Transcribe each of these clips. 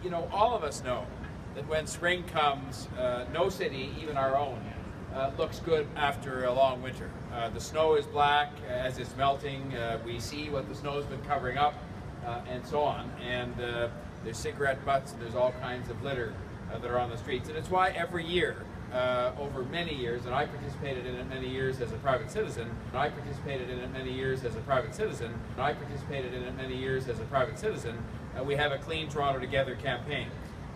you know, all of us know that when spring comes, no city, even our own, looks good after a long winter. The snow is black as it's melting. We see what the snow's been covering up, and so on. And there's cigarette butts, and there's all kinds of litter that are on the streets. And it's why every year, over many years, and I participated in it many years as a private citizen, we have a Clean Toronto Together campaign.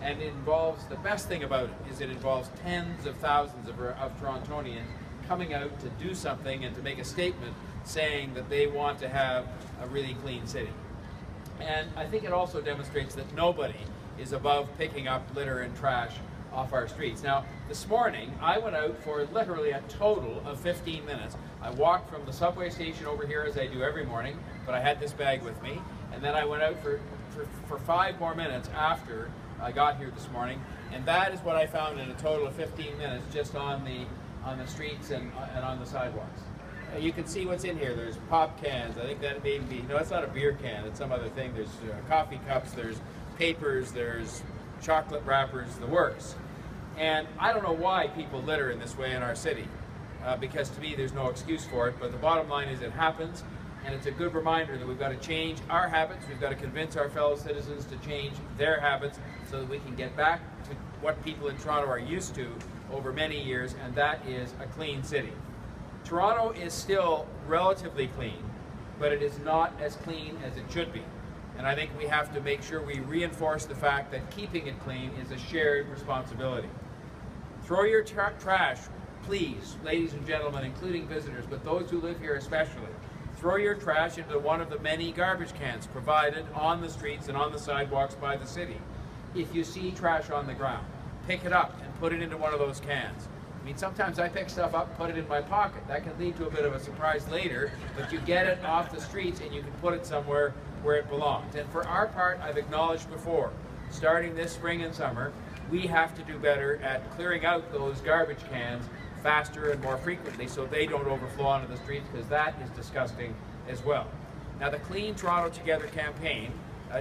And it involves, the best thing about it is it involves tens of thousands of Torontonians coming out to do something and to make a statement saying that they want to have a really clean city. And I think it also demonstrates that nobody is above picking up litter and trash off our streets. Now, this morning, I went out for literally a total of 15 minutes. I walked from the subway station over here, as I do every morning, but I had this bag with me, and then I went out for 5 more minutes after I got here this morning, and that is what I found in a total of 15 minutes just on the streets and on the sidewalks. You can see what's in here. There's pop cans. I think that may be, no, it's not a beer can, it's some other thing. There's coffee cups, there's papers, there's chocolate wrappers, the works. And I don't know why people litter in this way in our city, because to me there's no excuse for it, but the bottom line is it happens, and it's a good reminder that we've got to change our habits. We've got to convince our fellow citizens to change their habits so that we can get back to what people in Toronto are used to over many years, and that is a clean city. Toronto is still relatively clean, but it is not as clean as it should be. And I think we have to make sure we reinforce the fact that keeping it clean is a shared responsibility. Throw your trash, please, ladies and gentlemen, including visitors, but those who live here especially. Throw your trash into one of the many garbage cans provided on the streets and on the sidewalks by the city. If you see trash on the ground, pick it up and put it into one of those cans. I mean, sometimes I pick stuff up, put it in my pocket. That can lead to a bit of a surprise later, but you get it off the streets and you can put it somewhere where it belongs. And for our part, I've acknowledged before, starting this spring and summer, we have to do better at clearing out those garbage cans faster and more frequently so they don't overflow onto the streets, because that is disgusting as well. Now, the Clean Toronto Together campaign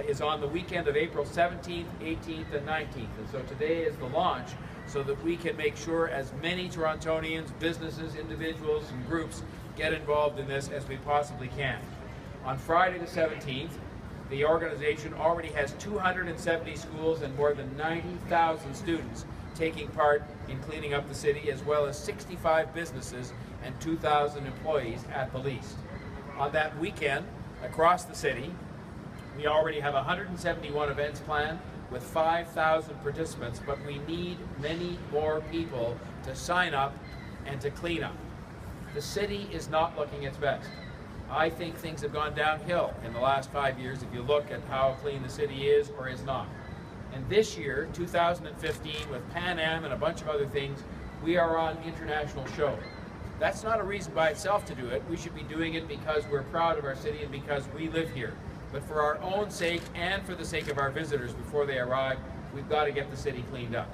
is on the weekend of April 17th, 18th, and 19th. And so today is the launch so that we can make sure as many Torontonians, businesses, individuals, and groups get involved in this as we possibly can. On Friday the 17th, the organization already has 270 schools and more than 90,000 students taking part in cleaning up the city, as well as 65 businesses and 2,000 employees at the least. On that weekend, across the city, we already have 171 events planned with 5,000 participants, but we need many more people to sign up and to clean up. The city is not looking its best. I think things have gone downhill in the last 5 years if you look at how clean the city is or is not. And this year, 2015, with Pan Am and a bunch of other things, we are on international show. That's not a reason by itself to do it. We should be doing it because we're proud of our city and because we live here. But for our own sake and for the sake of our visitors before they arrive, we've got to get the city cleaned up.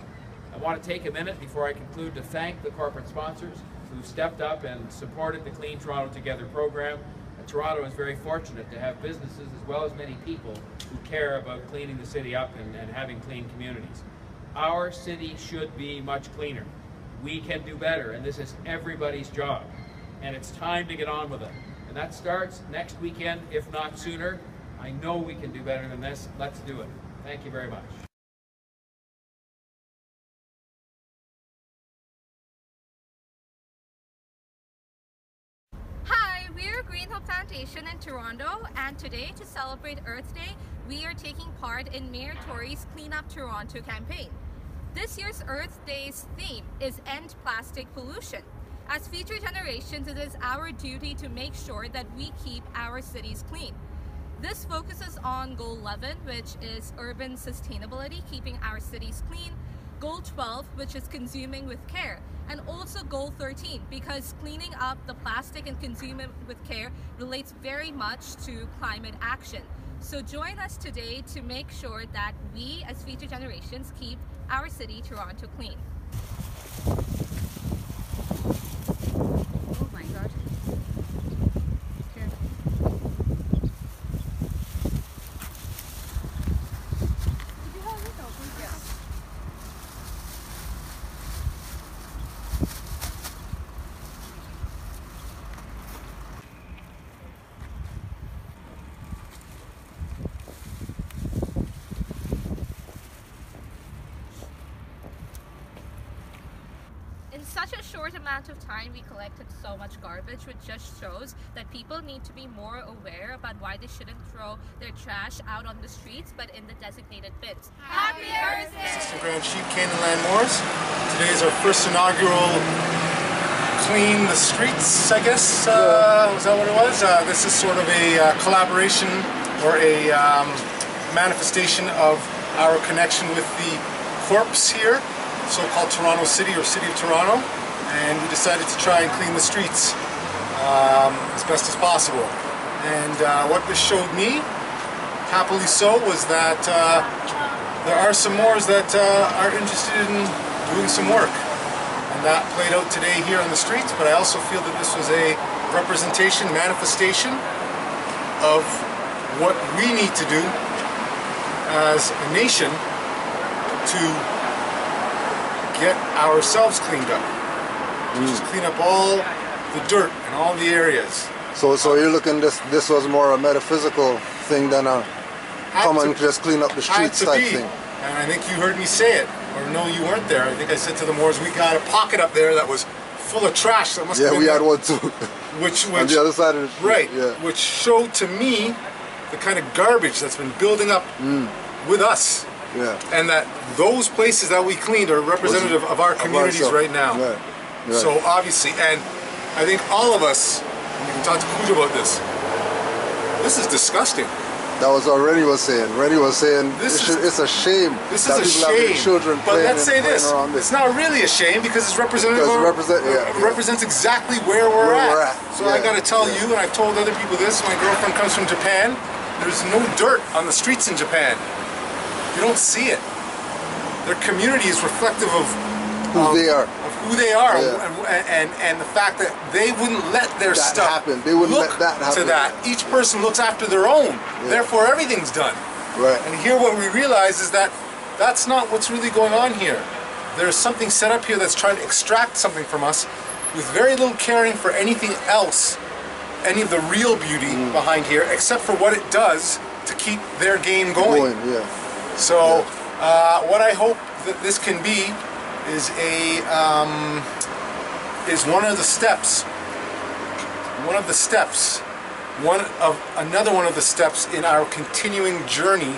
I want to take a minute before I conclude to thank the corporate sponsors who stepped up and supported the Clean Toronto Together program. Toronto is very fortunate to have businesses as well as many people who care about cleaning the city up and having clean communities. Our city should be much cleaner. We can do better, and this is everybody's job. And it's time to get on with it. And that starts next weekend, if not sooner. I know we can do better than this. Let's do it. Thank you very much. We're Green Hope Plantation in Toronto, and today, to celebrate Earth Day, we are taking part in Mayor Tory's Clean Up Toronto campaign. This year's Earth Day's theme is End Plastic Pollution. As future generations, it is our duty to make sure that we keep our cities clean. This focuses on Goal 11, which is urban sustainability, keeping our cities clean, Goal 12, which is consuming with care, and also Goal 13, because cleaning up the plastic and consuming with care relates very much to climate action. So join us today to make sure that we, as future generations, keep our city, Toronto, clean. Oh my God. Did you have it? such a short amount of time, we collected so much garbage, which just shows that people need to be more aware about why they shouldn't throw their trash out on the streets, but in the designated bins. Happy Earth Day! Assistant Grand Chief Canaanland Moors. Today is our first inaugural Clean the Streets, I guess. Was that what it was? This is sort of a collaboration or a manifestation of our connection with the corps here, so-called Toronto City or City of Toronto, and we decided to try and clean the streets as best as possible. And what this showed me, happily so, was that there are some Moors that are interested in doing some work. And that played out today here on the streets, but I also feel that this was a representation, manifestation of what we need to do as a nation to get ourselves cleaned up. Just clean up all the dirt in all the areas. So you're looking, this was more a metaphysical thing than a come and just clean up the streets type thing. And I think you heard me say it, or no, you weren't there. I think I said to the Moors, we got a pocket up there that was full of trash. That must have been we had one too. Which on the other side of the street. Right, yeah. Which showed to me the kind of garbage that's been building up with us. Yeah. And that those places that we cleaned are representative of our communities right now. Right. Right. So obviously, and I think all of us, and you can talk to Kuja about this is disgusting. That was what Rennie was saying. Rennie was saying it's a shame. This is a shame. Children but let's say this: around it's not really a shame because it's representative. Represents exactly where we're at. So I got to tell you, and I've told other people this. My girlfriend comes from Japan. There's no dirt on the streets in Japan. You don't see it. Their community is reflective of who they are. Who they are, and the fact that they wouldn't let their stuff happen. They wouldn't look let that happen. to that. Each person looks after their own. Therefore, everything's done. Right. And here, what we realize is that that's not what's really going on here. There's something set up here that's trying to extract something from us, with very little caring for anything else, any of the real beauty behind here, except for what it does to keep their game going. So, what I hope that this can be is one of the steps. Another one of the steps in our continuing journey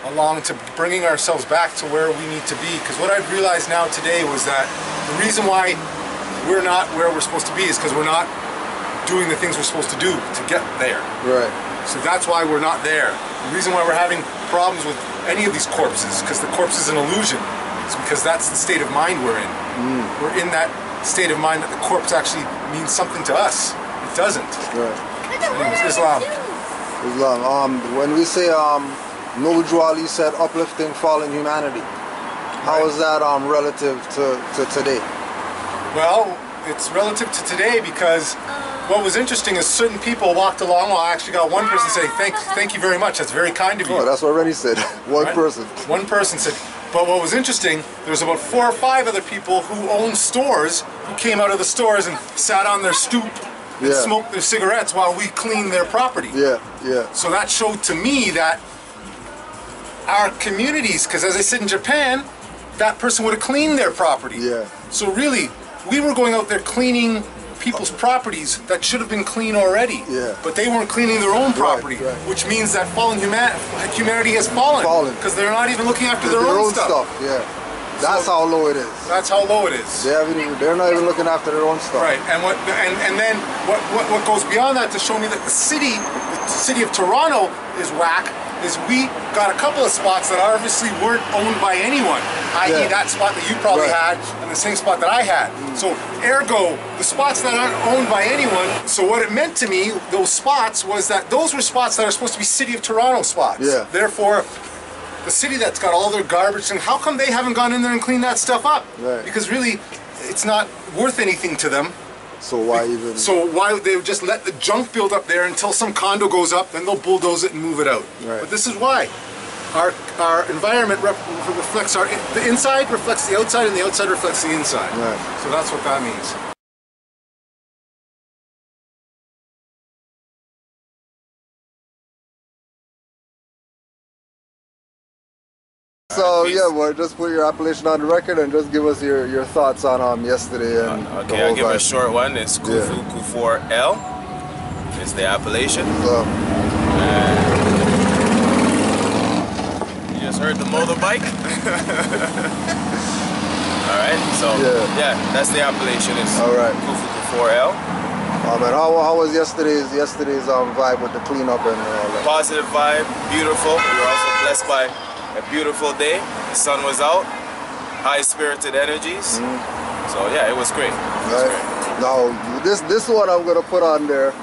along to bringing ourselves back to where we need to be. Because what I've realized now today was that the reason why we're not where we're supposed to be is because we're not doing the things we're supposed to do to get there. Right. So that's why we're not there. The reason why we're having problems with any of these corpses, because the corpse is an illusion. It's because that's the state of mind we're in. We're in that state of mind that the corpse actually means something to us. It doesn't. Right. Anyways, Islam. When we say Noble Drew Ali said uplifting fallen humanity, how is that relative to today? Well, it's relative to today because what was interesting is certain people walked along. Well, I actually got one person say, thank you very much. That's very kind of you. Oh, that's what Rennie said. One person. One person said. But what was interesting, there was about 4 or 5 other people who owned stores who came out of the stores and sat on their stoop and smoked their cigarettes while we cleaned their property. So that showed to me that our communities, because as I said in Japan, that person would have cleaned their property. So really, we were going out there cleaning people's properties that should have been clean already. But they weren't cleaning their own property, which means that humanity has fallen because they're not even looking after their own stuff. That's how low it is. That's how low it is. They're not even looking after their own stuff. Right. And then what goes beyond that to show me that the city of Toronto is whack is we got a couple of spots that obviously weren't owned by anyone, i.e. that spot that you probably had and the same spot that I had. So ergo, the spots that aren't owned by anyone, so what it meant to me, those spots, was that those were spots that are supposed to be City of Toronto spots. Therefore, the city that's got all their garbage, and how come they haven't gone in there and cleaned that stuff up? Because really, it's not worth anything to them. So why even? So why would they just let the junk build up there until some condo goes up, then they'll bulldoze it and move it out. But this is why. Our environment reflects the inside reflects the outside, and the outside reflects the inside. So that's what that means. So Peace. yeah, well, just put your appellation on the record and just give us your thoughts on yesterday and the Okay, whole I'll give a vibe. short one. It's Kufu Kufor-L. It's the appellation. So, You just heard the motorbike. All right, so yeah, that's the appellation. It's all right. Kufu Kufor-L. man, how was yesterday's vibe with the cleanup and all that? Positive vibe, beautiful. We were also blessed by a beautiful day. The sun was out, high-spirited energies. So yeah, it was great. It was great. Now this one I'm gonna put on there.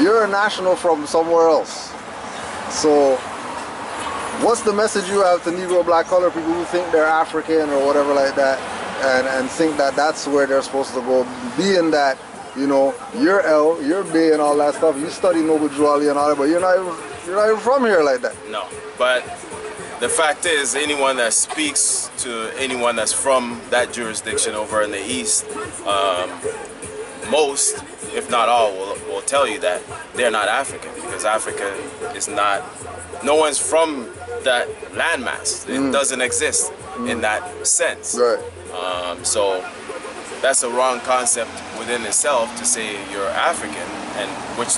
You're a national from somewhere else. So what's the message you have to Negro black color people who think they're African or whatever like that, and think that that's where they're supposed to go, being that, you know, you're L, you're B and all that stuff, you study Noble Duali and all that, but you're not even from here like that. No, but the fact is, anyone that speaks to anyone that's from that jurisdiction over in the East, most, if not all, will tell you that they're not African, because Africa is not, no one's from that landmass. It doesn't exist in that sense. Right. So that's a wrong concept within itself to say you're African, and which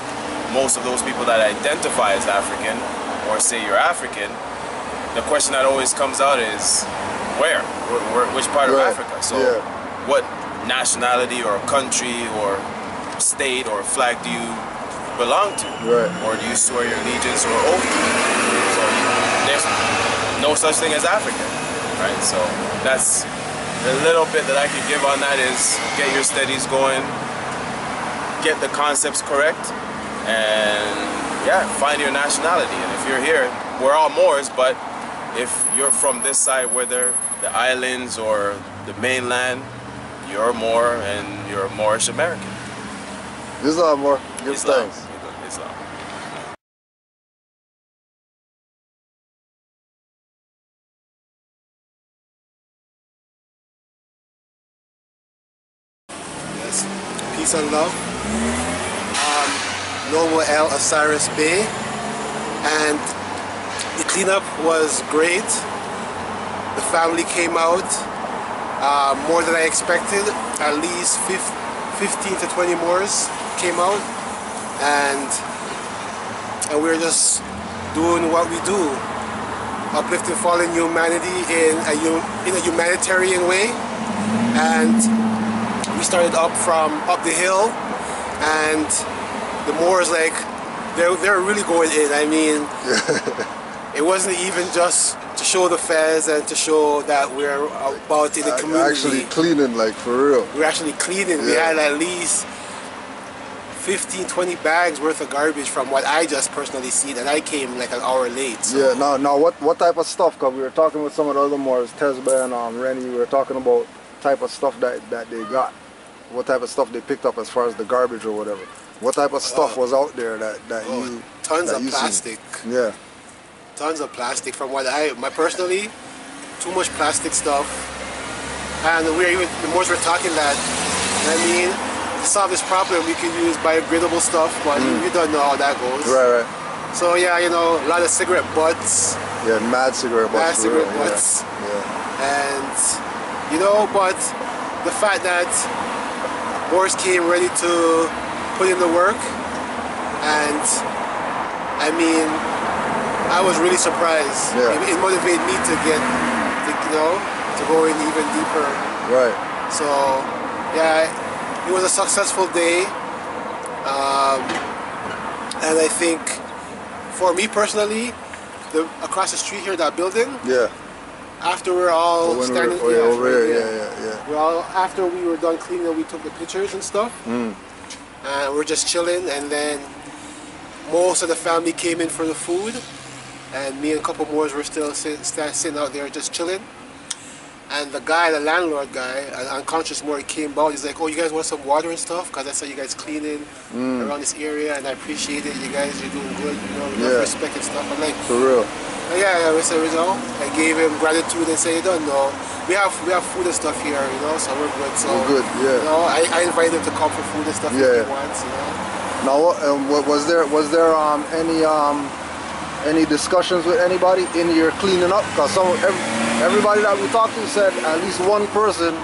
most of those people that identify as African or say you're African, the question that always comes out is where which part of Africa? So what nationality or country or state or flag do you belong to? Or do you swear your allegiance or oath to? So there's no such thing as African, right? So that's the little bit that I could give on that is get your studies going, get the concepts correct, and yeah, find your nationality. And if you're here, we're all Moors, but if you're from this side, whether the islands or the mainland, you're Moor and you're Moorish American. Islam, Moor. Give thanks. Islam. Yes. Peace and love. Noble L. Osiris Bay, and the cleanup was great. The family came out more than I expected. At least 15 to 20 Moors came out, and we're just doing what we do, uplifting fallen humanity in a humanitarian way. And we started up the hill, and the Moors, like, they're really going in. I mean, it wasn't even just to show the fez and to show that we're about in the community. Actually cleaning, like, for real. We're actually cleaning. We had at least 15, 20 bags worth of garbage from what I just personally seen, and I came like an hour late. So. Yeah, now what type of stuff, because we were talking with some of the other Moors, Tesba and Rennie, we were talking about type of stuff that they got. What type of stuff they picked up as far as the garbage or whatever. What type of stuff was out there that you tons of plastic. Seen? Yeah. Tons of plastic from what personally, too much plastic stuff. And the Moors were talking that, I mean, to solve this problem we could use biodegradable stuff, but we don't know how that goes. Right. So yeah, you know, a lot of cigarette butts. Yeah, mad cigarette butts. Mad cigarette butts. Yeah. And, you know, but the fact that Moors came ready to put in the work, and I mean, I was really surprised. Yeah. It motivated me to to go in even deeper. Right. So, yeah, it was a successful day, and I think for me personally, across the street here, that building. Yeah. After we're all standing over here, Well, after we were done cleaning, we took the pictures and stuff. And we're just chilling, and then most of the family came in for the food, and me and a couple more were still sitting out there just chilling. And the landlord guy, an unconscious Moor, came out. He's like, "Oh, you guys want some water and stuff? Because I saw you guys cleaning around this area, and I appreciate it. You guys are doing good. You know, enough respect and stuff." I'm like, for real. Yeah, we said, you know, I gave him gratitude and said, "You don't know, we have food and stuff here, you know, so we're good." So we're good, yeah. You know, I invited him to come for food and stuff if he wants, you know. Now, was there any any discussions with anybody in your cleaning up? Because everybody that we talked to said at least one person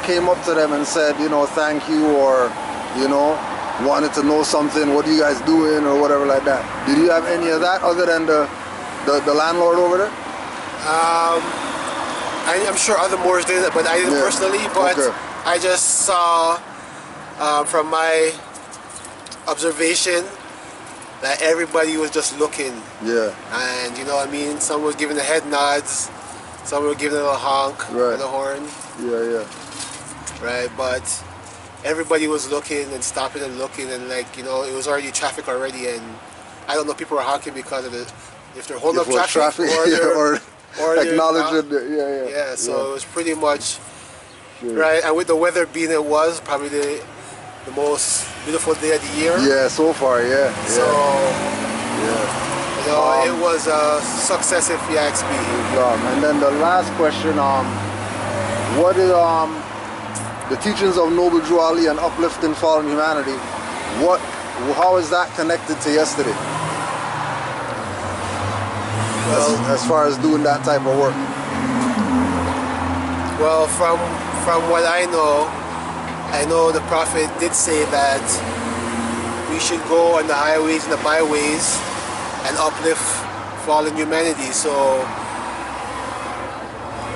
came up to them and said, you know, thank you, or, you know, wanted to know something, what are you guys doing, or whatever like that. Did you have any of that other than the landlord over there? I'm sure other Moors did it, but I didn't personally. But okay. I just saw from my observation that everybody was just looking. Yeah. And you know what I mean? Some was giving the head nods, some were giving a little honk with the horn. Yeah. Right, but everybody was looking and stopping and looking, and like, you know, it was already traffic already, and I don't know, people were honking because of if they're holding up traffic or acknowledging so it was pretty much right. And with the weather being it was probably the most beautiful day of the year. Yeah, so far, So you know, it was a success if you ask me. And then the last question, what is the teachings of Noble Drew Ali and uplifting fallen humanity? How is that connected to yesterday? Well, as far as doing that type of work. Well, from what I know the Prophet did say that we should go on the highways and the byways and uplift fallen humanity. So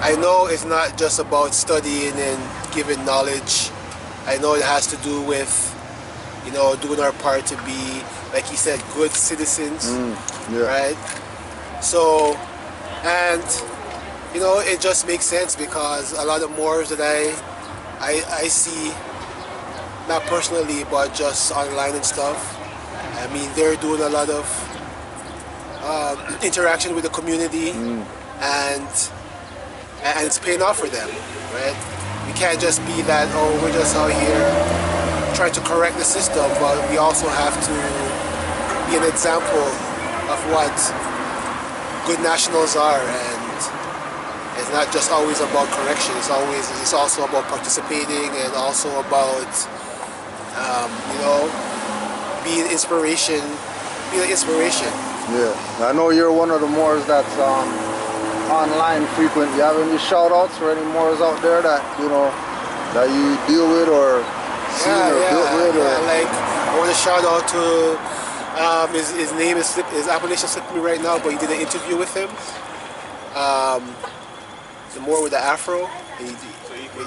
I know it's not just about studying and giving knowledge. I know it has to do with, you know, doing our part to be, like he said, good citizens, right? So, and you know, it just makes sense because a lot of Moors that I see, not personally, but just online and stuff, I mean, they're doing a lot of interaction with the community, and it's paying off for them, right? We can't just be that, oh, we're just out here trying to correct the system, but we also have to be an example of what good nationals are, and it's not just always about correction. It's also about participating, and also about you know, being inspiration. Yeah, I know you're one of the Moors that's online frequent. You have any shout outs for any Moors out there that, you know, that you deal with or seen or built with? Yeah, like I want to shout out to his name is his appellation slipped me right now, but he did an interview with him. The Moor with the afro. With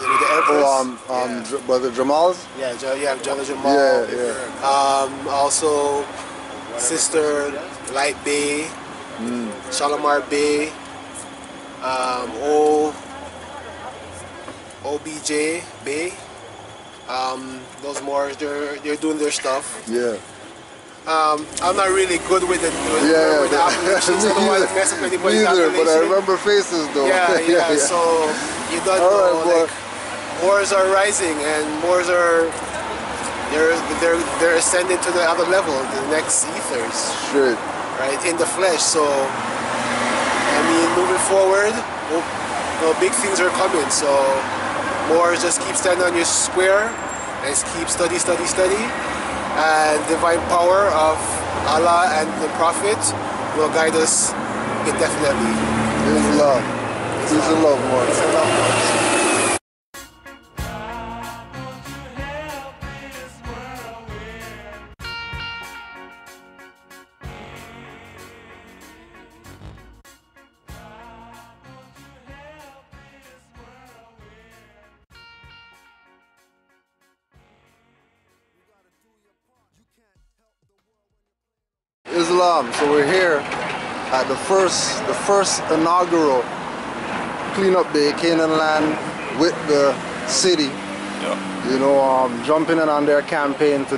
the Empress. Brother Jamal's? Yeah, Brother Jamal. Also, Sister Light Bay, Shalimar Bay, OBJ Bay. Those Moors, they're doing their stuff. Yeah. I'm not really good with the appellations. I don't want to mess up anybody's appellation. But I remember faces though. Yeah. So you don't know. Like, Moors are rising, and Moors are they're ascending to the other level, the next ethers. Straight. Right, in the flesh. So I mean, moving forward, big things are coming. So Moors, just keep standing on your square and keep study. And divine power of Allah and the Prophet will guide us indefinitely. Peace and love. Peace and love, Moors. Peace and love, Moors. Islam. So we're here at the first inaugural cleanup day, Canaanland, with the city. Yeah. You know, jumping in on their campaign to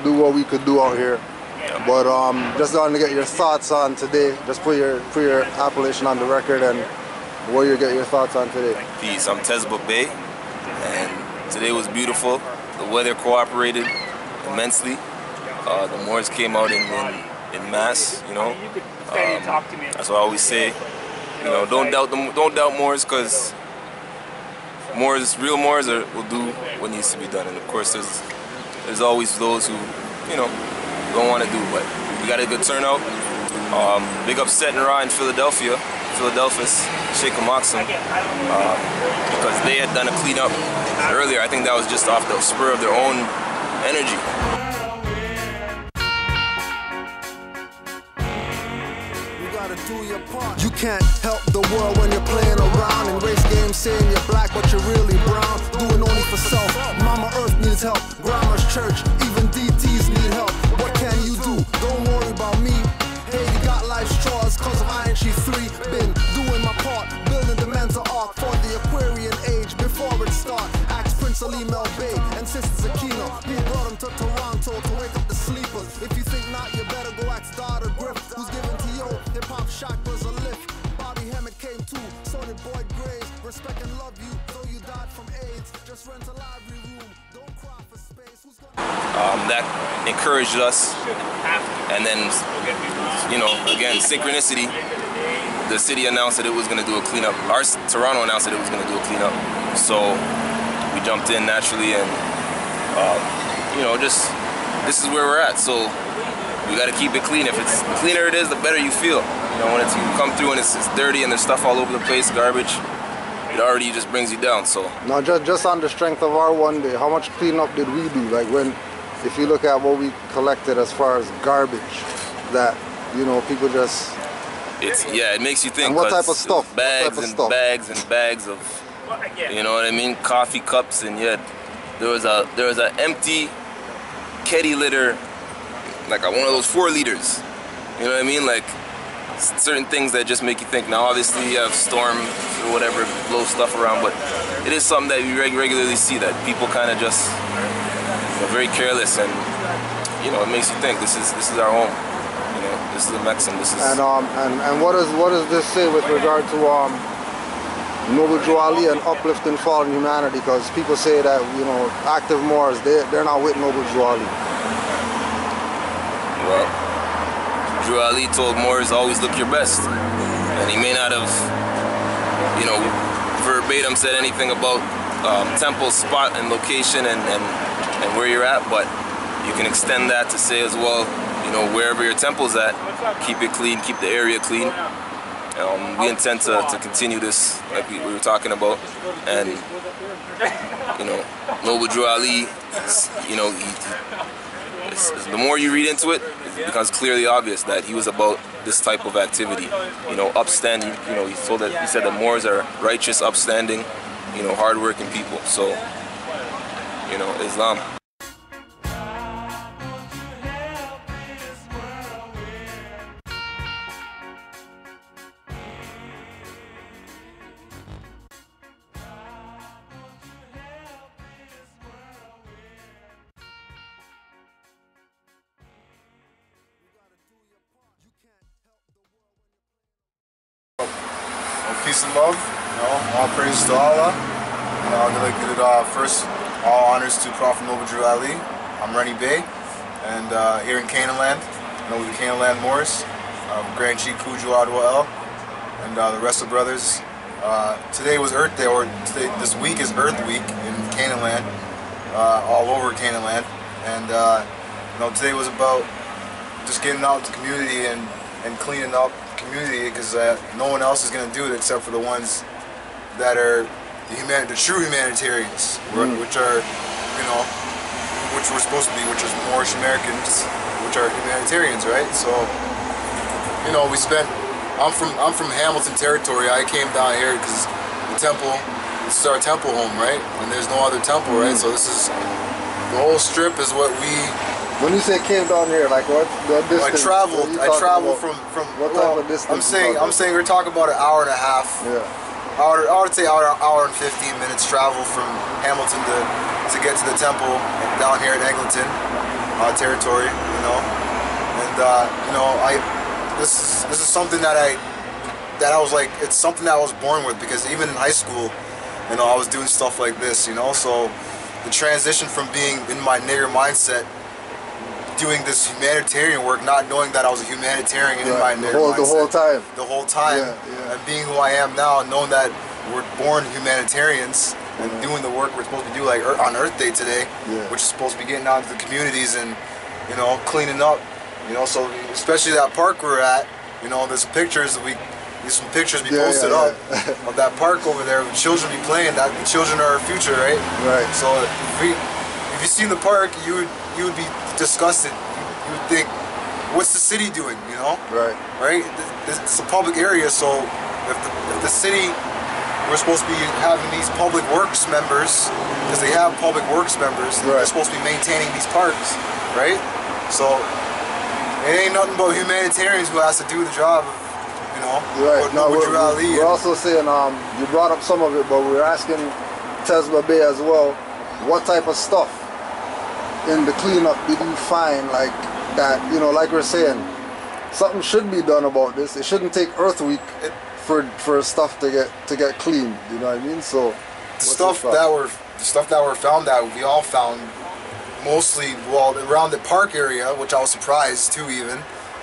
do what we could do out here. Yeah. But just wanted to get your thoughts on today. Just put your appellation on the record and where you get your thoughts on today. Peace. I'm Tesba Bay, and today was beautiful. The weather cooperated immensely. The Moors came out in mass, you know. That's what I always say. You know, don't doubt Moors, because real Moors will do what needs to be done. And of course, there's always those who, you know, don't want to do, but we got a good turnout. Big up Set and Raw in Philadelphia, Philadelphus, Sheikh Moxum, because they had done a cleanup earlier. I think that was just off the spur of their own energy. You can't help the world when you're playing around and race games saying you're black but you're really brown. Doing only for self. Mama Earth needs help. Grandma's church, even DTs need help. What can you do? Don't worry about me. Hey, you got life's chores cause of Iron Sheet 3. Been doing my part, building the mental arc for the Aquarian age before it start. Ask Prince Ali Mel Bay and Sisters Aquino, who brought them to Toronto to wake up the sleepers. If you think not, you better go ask Daughter Griff, who's giving to yo hip-hop chakras a lift. Bobby Hammett came too, so did Boyd Graves. Respect and love you, though you died from AIDS. Just rent a library room, don't cry for space. Who's gonna... That encouraged us, and then, you know, again, synchronicity. The city announced that it was going to do a cleanup. Toronto announced that it was going to do a cleanup. So we jumped in naturally, and you know, just this is where we're at. So we got to keep it clean. If it's the cleaner it is, the better you feel. You know, when you come through and it's dirty and there's stuff all over the place, garbage, it already just brings you down. So now, just on the strength of our one day, how much cleanup did we do? Like when, if you look at what we collected as far as garbage, that, you know, people just... it makes you think. And what type of stuff? Bags and bags and bags of, you know what I mean, coffee cups, and yet there was a empty kitty litter, like one of those 4 liters. You know what I mean? Like certain things that just make you think. Now obviously you have storms or whatever, blow stuff around, but it is something that you regularly see, that people kind of just, you know, very careless, and you know, it makes you think this is our home. You know, this is the Mexican. This is. And what does this say with regard to Noble Drew Ali and uplifting fallen humanity? Because people say that, you know, active Moors, they're not with Noble Drew Ali. Well, Drew Ali told Moors, always look your best, and he may not have, you know, verbatim said anything about temple spot and location and where you're at, but you can extend that to say as well, you know, wherever your temple's at, keep it clean, keep the area clean. We intend to continue this, like we were talking about, and you know, Noble Drew Ali, you know, the more you read into it, it becomes clearly obvious that he was about this type of activity, you know, upstanding. You know, he said that Moors are righteous, upstanding, you know, hardworking people. So, you know, Islam. Peace and love, you know, all praise to Allah. You know, I'd like to give first all honors to Prophet Noble Drew Ali. I'm Rennie Bey, and here in Canaanland, you know, with the Canaanland Moors, Grand Chief Kuju Adwa El, and the rest of the brothers. Today was Earth Day, or this week is Earth Week in Canaanland, all over Canaanland, and you know, today was about just getting out to the community and cleaning up community, because no one else is going to do it except for the ones that are the true humanitarians, which are, you know, which we're supposed to be, which is Moorish Americans, which are humanitarians, right? So, you know, I'm from Hamilton territory. I came down here because this is our temple home, right? And there's no other temple, right? So this is, the whole strip is what we... When you say came down here, like what distance? I traveled from what type of distance? I'm saying we're talking about an hour and a half. Yeah. I would say hour and 15 minutes travel from Hamilton to get to the temple down here in Eglinton territory, you know. And you know, this is something that I was like, it's something that I was born with, because even in high school, you know, I was doing stuff like this, you know. So the transition from being in my nigger mindset, doing this humanitarian work, not knowing that I was a humanitarian in my nigger mindset. The whole time. Yeah. And being who I am now, knowing that we're born humanitarians and doing the work we're supposed to do, like on Earth Day today, which is supposed to be getting out into the communities and, you know, cleaning up, you know. So especially that park we're at, You know, there's some pictures we posted up of that park over there with children be playing. That the children are our future, right? Right. So if you seen the park, you would be disgusted. You would think, what's the city doing? You know? Right. Right. It's a public area, so if the city, we're supposed to be having these public works members, because they have public works members. They're supposed to be maintaining these parks, right? So it ain't nothing but humanitarians who has to do the job. You know, right. No, we're also saying, you brought up some of it, but we're asking Tesba Bay as well, what type of stuff in the cleanup did you find, like that, you know, like we're saying, something should be done about this. It shouldn't take Earth Week for stuff to get cleaned, you know what I mean? So the stuff that were found, that we all found, mostly, well, around the park area, which I was surprised too, even,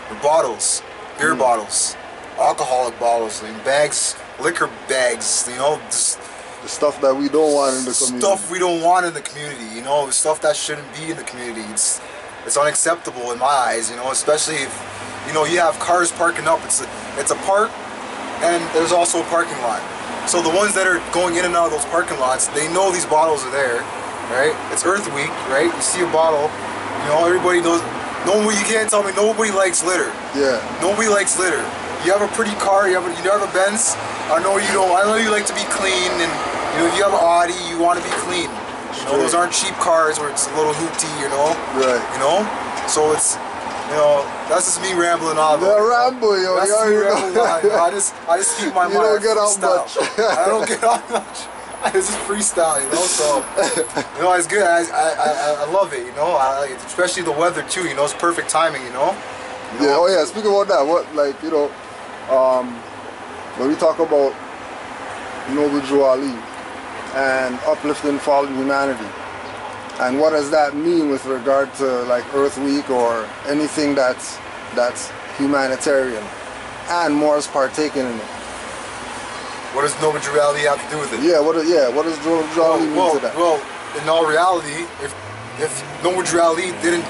were bottles, beer bottles, alcoholic bottles, and bags, liquor bags, you know, just the stuff that we don't want in the community. Stuff we don't want in the community, you know, stuff that shouldn't be in the community. It's unacceptable in my eyes, you know, especially if, you know, you have cars parking up. It's a park, and there's also a parking lot. So the ones that are going in and out of those parking lots, they know these bottles are there, right? It's Earth Week, right? You see a bottle, you know, everybody knows. You can't tell me nobody likes litter. Yeah. Nobody likes litter. You have a pretty car, you have a Benz. I know you don't. I know you like to be clean, and you know, if you have an Audi, you want to be clean. You know, those aren't cheap cars where it's a little hoopty, you know. Right. You know, so it's, you know, that's just me rambling on. Yeah, ramble, yo. That's me rambling on. I just keep my mind. You don't get out much. I don't get out much. It's just freestyle, you know. So, you know, it's good. I love it, you know. Especially the weather too. You know, it's perfect timing, you know. Yeah. Oh yeah. Speaking about that, what, like, you know, when we talk about Noble Drew Ali and uplifting fallen humanity, and what does that mean with regard to like Earth Week or anything that's humanitarian, and Moors partaking in it? What does Noble Drew Ali have to do with it? Yeah. What does Noble Drew Ali mean to that? Well, in all reality, if Noble Drew Ali didn't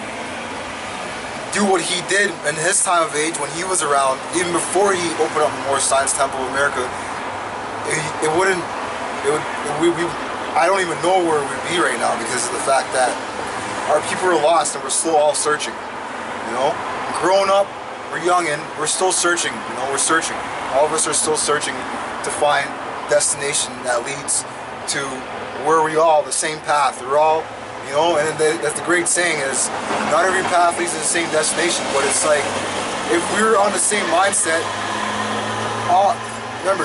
do what he did in his time of age when he was around, even before he opened up the Moore Science Temple of America, I don't even know where we'd be right now, because of the fact that our people are lost and we're still all searching. You know, growing up, we're young and we're still searching. You know, we're searching. All of us are still searching to find destination that leads to where we all the same path. We're all, you know, and that's the great saying is, not every path leads to the same destination, but it's like, if we're on the same mindset, remember,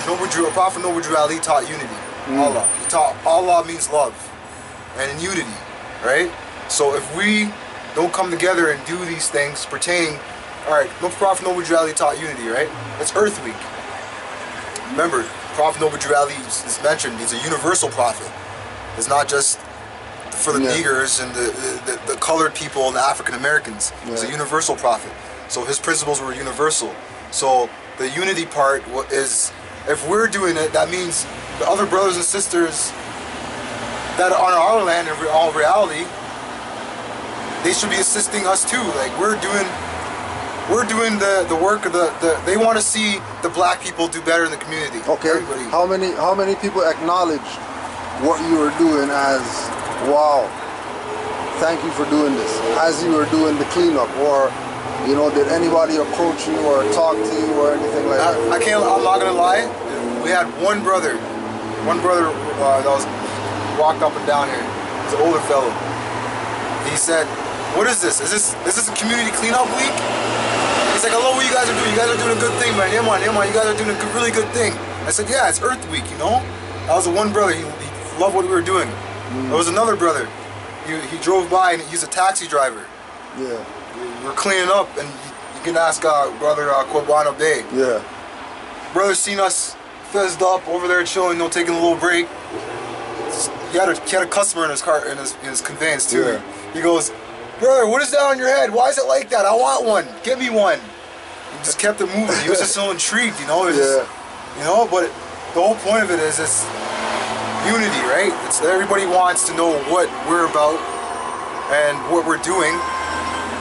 Prophet Noble Drew Ali taught unity. Allah. He taught Allah means love and in unity, right? So if we don't come together and do these things pertaining, alright, Prophet Noble Drew Ali taught unity, right? It's Earth Week. Remember, Prophet Noble Drew Ali is mentioned, he's a universal prophet. It's not just for the niggers and the colored people and the African Americans. He's a universal prophet. So his principles were universal. So the unity part is, if we're doing it, that means the other brothers and sisters that are on our land in all reality, they should be assisting us too. Like we're doing the work of they want to see the black people do better in the community. Okay. Everybody. How many people acknowledge what you were doing as, wow, thank you for doing this, as you were doing the cleanup? Or, you know, did anybody approach you or talk to you or anything like that? I'm not gonna lie. We had one brother that was walked up and down here. He's an older fellow. He said, "What is this? Is this a community cleanup week?" He's like, "I love what you guys are doing. You guys are doing a good thing, man. Yeah, man. You guys are doing a really good thing." I said, "Yeah, it's Earth Week, you know." That was the one brother. He loved what we were doing. There was another brother. He drove by and he's a taxi driver. Yeah. We're cleaning up, and you can ask brother Kwabana Bay. Yeah. Brother seen us fizzed up over there chilling, you know, taking a little break. He had a customer in his car, in his conveyance too. Yeah. He goes, "Brother, what is that on your head? Why is it like that? I want one. Get me one." He just kept it moving. He was just so intrigued, you know. Just, you know, but the whole point of it is it's unity, right? It's everybody wants to know what we're about and what we're doing,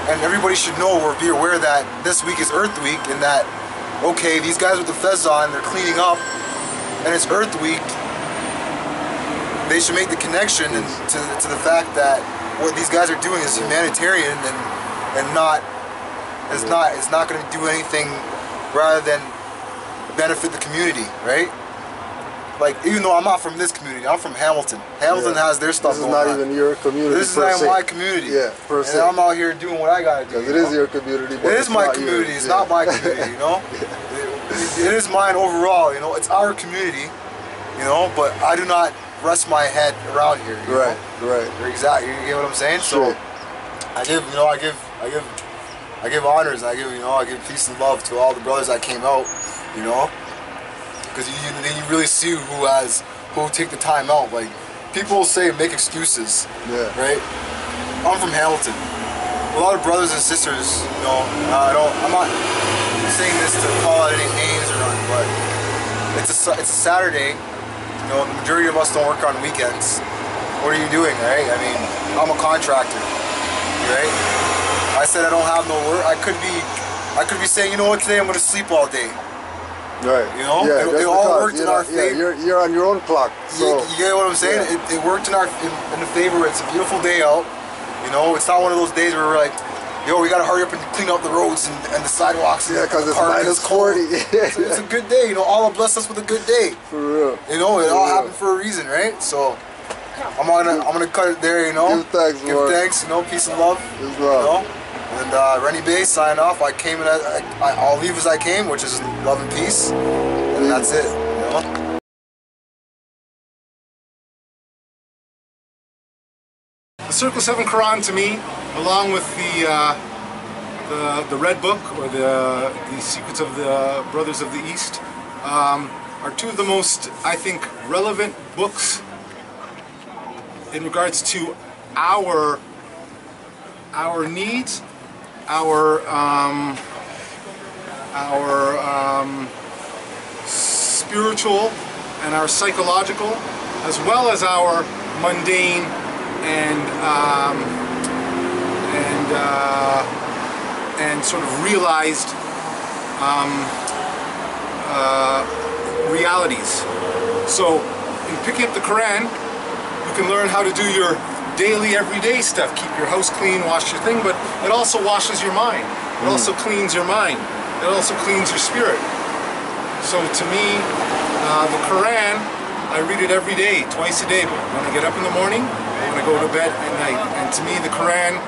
and everybody should know or be aware that this week is Earth Week, and that okay, these guys with the fez on, they're cleaning up, and it's Earth Week, they should make the connection to the fact that what these guys are doing is humanitarian and it's not going to do anything rather than benefit the community, right? Like, even though I'm not from this community, I'm from Hamilton. Hamilton has their stuff going on. This is not even your community. This is not my community. Yeah, per se. And I'm out here doing what I gotta do. Because it is your community, but it is my community. It's not my community, you know? It is mine overall, you know? It's our community, you know? But I do not rest my head around here. You know? Right. Exactly. You get what I'm saying? Sure. So I give honors. I give peace and love to all the brothers that came out, you know? Because then you really see who take the time out. Like, people say make excuses, right? I'm from Hamilton. A lot of brothers and sisters, you know, I'm not saying this to call out any names or nothing, but it's a Saturday. You know, the majority of us don't work on weekends. What are you doing, right? I mean, I'm a contractor, right? I said I don't have no work. I could be saying, you know what, today I'm going to sleep all day. Right. You know, it all worked in our favor. You're on your own clock. So. You get what I'm saying? Yeah. It worked in the favor. It's a beautiful day out. You know, it's not one of those days where we're like, yo, we gotta hurry up and clean up the roads and the sidewalks. Yeah, because it's -40. It's a good day. You know, Allah blessed us with a good day. For real. You know, it all happened for a reason, right? So I'm gonna cut it there. You know, give thanks. You know, peace and love. You know. And Rennie Bay, sign off. I came in I'll leave as I came, which is love and peace. And that's it, you know? The Circle 7 Quran to me, along with the Red Book, or the Secrets of the Brothers of the East, are two of the most, I think, relevant books in regards to our needs, our spiritual and our psychological, as well as our mundane and sort of realized realities. So in picking up the Quran, you can learn how to do your daily, everyday stuff. Keep your house clean, wash your thing, but it also washes your mind. It also cleans your mind. It also cleans your spirit. So to me, the Quran, I read it every day, twice a day. When I get up in the morning, when I go to bed at night. And to me, the Quran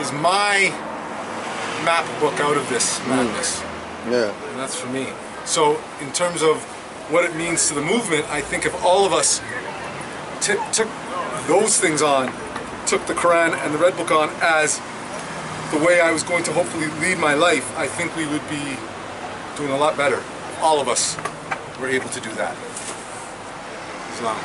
is my map book out of this madness. Yeah. And that's for me. So in terms of what it means to the movement, I think if all of us took those things on, took the Quran and the Red Book on as the way I was going to hopefully lead my life, I think we would be doing a lot better. All of us were able to do that. Islam.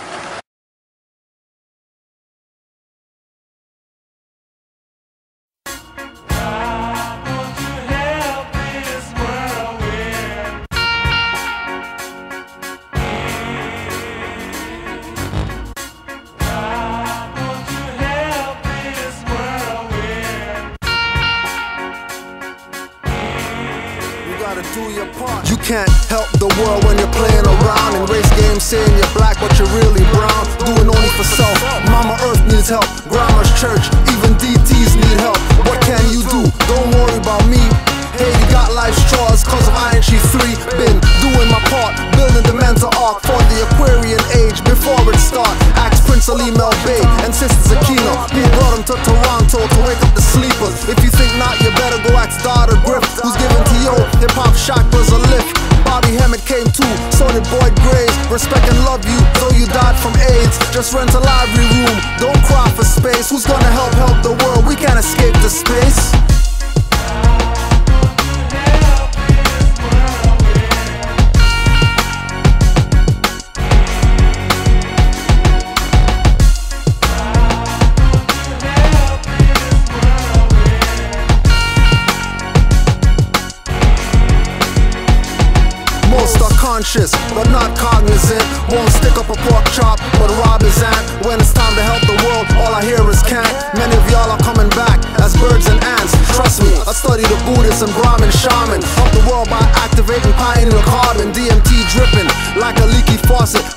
You can't help the world when you're playing around and race games saying you're black but you're really brown. Doing only for self. Mama Earth needs help. Grandma's church, even DTs need help. What can you do? Don't worry about me. Hey, you got life's chores cause of ING3. Been doing my part, building the mental arc for the Aquarian age before it start. Ask Prince Ali Mel Bay and Sister Zakina, who brought him to Toronto to wake up the sleepers. If you think not, you better go ask Daughter Griff, who's giving to yo hip-hop chakras a lift. Bobby Hemmett came too, so did Boyd Graves. Respect and love you, though you died from AIDS. Just rent a library room, don't cry for space. Who's gonna help the world? We can't escape the space. Conscious, but not cognizant. Won't stick up a pork chop, but rob his aunt. When it's time to help the world, all I hear is can't. Many of y'all are coming back as birds and ants. Trust me, I study the Buddhist and Brahmin shaman. Help the world by activating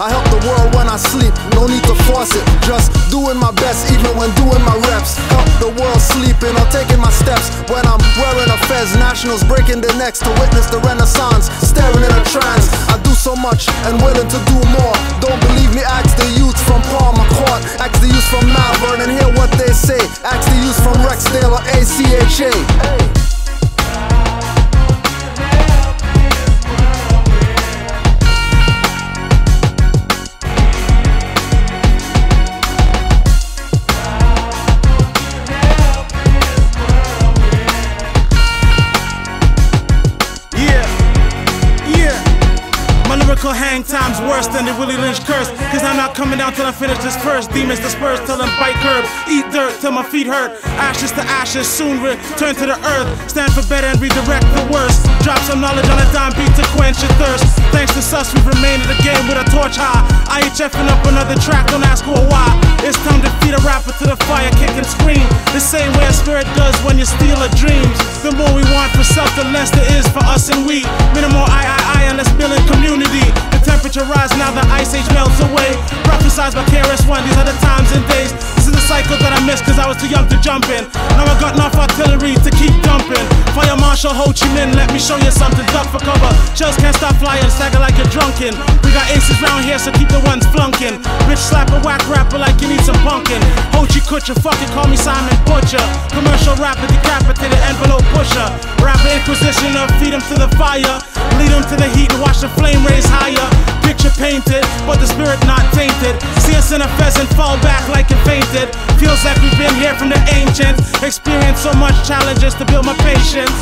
I help the world when I sleep, no need to force it. Just doing my best even when doing my reps. Help the world sleeping or taking my steps. When I'm wearing a fez, nationals breaking their necks to witness the renaissance, staring in a trance. I do so much and willing to do more. Don't believe me, ask the youth from Palmer Court, ask the youth from Malvern and hear what they say. Ask the youth from Rexdale or ACHA. Hang time's worse than the Willie Lynch curse. Cause I'm not coming down till I finish this verse. Demons disperse till them bite curb. Eat dirt till my feet hurt. Ashes to ashes, soon return to the earth. Stand for better and redirect the worst. Drop some knowledge on a dime beat to quench your thirst. Thanks to sus, we've remained in the game with a torch high. IHFing up another track, don't ask who or why. It's time to feed a rapper to the fire, kick and scream. The same way a spirit does when you steal a dreams. The more we want for self, the less there is for us and we. Minimal I, and let's build a community. The temperature rise now, the ice age melts away. Prophesized by KRS-One, these are the times and days. This is the cycle that I missed cause I was too young to jump in. Now I got enough artillery to keep dumping. Fire Marshal Ho Chi Minh, let me show you something. Duck for cover, shells can't stop flying, stagger like you're drunken. We got aces round here, so keep the ones flunking. Bitch slap a whack rapper like you need some punkin'. Ho Chi Kutcher, fucking call me Simon Butcher. Commercial rapper, decapitated envelope pusher. Rapper inquisitioner, feed him to the fire. Lead him to the heat and watch the flame raise higher. Picture painted, but the spirit not tainted. See us in a pheasant, fall back like it fainted. Feels like we've been here from the ancients. Experienced so much challenges to build my patience.